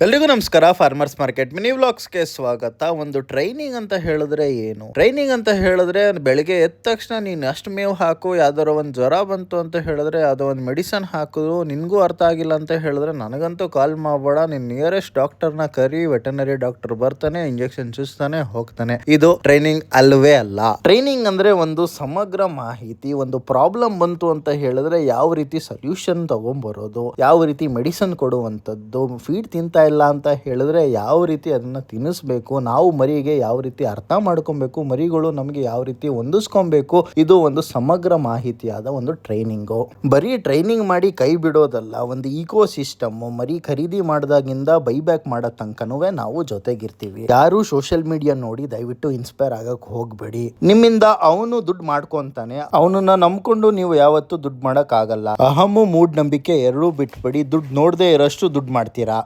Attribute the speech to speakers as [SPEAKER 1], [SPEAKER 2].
[SPEAKER 1] ಎಲ್ರಿಗೂ ನಮಸ್ಕಾರ. Farmers market mini ವ್ಲಾಗ್ಸ್ಗೆ ಸ್ವಾಗತ. ಒಂದು ಟ್ರೈನಿಂಗ್ ಅಂತ ಹೇಳಿದ್ರೆ ಏನು? ಟ್ರೈನಿಂಗ್ ಅಂತ ಹೇಳಿದ್ರೆ ಬೆಳಿಗ್ಗೆ ಎದ್ದ ತಕ್ಷಣ ನೀನು ಅಷ್ಟು ಮೇವು ಹಾಕು, ಯಾವ್ದಾರ ಒಂದು ಜ್ವರ ಬಂತು ಅಂತ ಹೇಳಿದ್ರೆ ಅದು ಒಂದು ಮೆಡಿಸನ್ ಹಾಕಿದ್ರು ನಿನಗೂ ಅರ್ಥ ಆಗಿಲ್ಲ ಅಂತ ಹೇಳಿದ್ರೆ ನನಗಂತೂ ಕಾಲ್ ಮಾಡಬೇಡ, ನಿನ್ನ ನಿಯರೆಸ್ಟ್ ಡಾಕ್ಟರ್ನ ಕರಿ, ವೆಟರ್ನರಿ ಡಾಕ್ಟರ್ ಬರ್ತಾನೆ, ಇಂಜೆಕ್ಷನ್ ಚುಚ್ತಾನೆ, ಹೋಗ್ತಾನೆ. ಇದು ಟ್ರೈನಿಂಗ್ ಅಲ್ವೇ ಅಲ್ಲ. ಟ್ರೈನಿಂಗ್ ಅಂದ್ರೆ ಒಂದು ಸಮಗ್ರ ಮಾಹಿತಿ. ಒಂದು ಪ್ರಾಬ್ಲಮ್ ಬಂತು ಅಂತ ಹೇಳಿದ್ರೆ ಯಾವ ರೀತಿ ಸೊಲ್ಯೂಷನ್ ತಗೊಂಡ್ಬರೋದು, ಯಾವ ರೀತಿ ಮೆಡಿಸನ್ ಕೊಡುವಂಥದ್ದು, ಫೀಡ್ ತಿಂತ ಇಲ್ಲ ಅಂತ ಹೇಳಿದ್ರೆ ಯಾವ ರೀತಿ ಅದನ್ನ ತಿನ್ನಿಸ್ಬೇಕು, ನಾವು ಮರಿಗೆ ಯಾವ ರೀತಿ ಅರ್ಥ ಮಾಡ್ಕೊಬೇಕು, ಮರಿಗಳು ನಮಗೆ ಯಾವ ರೀತಿ ಹೊಂದಿಸ್ಕೊಬೇಕು, ಇದು ಒಂದು ಸಮಗ್ರ ಮಾಹಿತಿಯಾದ ಒಂದು ಟ್ರೈನಿಂಗು. ಬರೀ ಟ್ರೈನಿಂಗ್ ಮಾಡಿ ಕೈ ಬಿಡೋದಲ್ಲ, ಒಂದು ಈಕೋ ಸಿಸ್ಟಮ್. ಮರಿ ಖರೀದಿ ಮಾಡಿದಾಗಿಂದ ಬೈಬ್ಯಾಕ್ ಮಾಡೋ ತನಕನೂ ನಾವು ಜೊತೆಗಿರ್ತೀವಿ. ಯಾರು ಸೋಷಿಯಲ್ ಮೀಡಿಯಾ ನೋಡಿ ದಯವಿಟ್ಟು ಇನ್ಸ್ಪೈರ್ ಆಗಕ್ ಹೋಗ್ಬೇಡಿ. ನಿಮ್ಮಿಂದ ಅವನು ದುಡ್ಡು ಮಾಡ್ಕೊಂತಾನೆ, ಅವನನ್ನ ನಂಬ್ಕೊಂಡು ನೀವು ಯಾವತ್ತೂ ದುಡ್ಡು ಮಾಡಕ್ ಆಗಲ್ಲ. ಅಹಮ್ಮು ಮೂಢನಂಬಿಕೆ ಎರಡೂ ಬಿಟ್ಬಿಡಿ. ದುಡ್ಡು ನೋಡದೆ ಇರೋಷ್ಟು ದುಡ್ಡು ಮಾಡ್ತೀರಾ.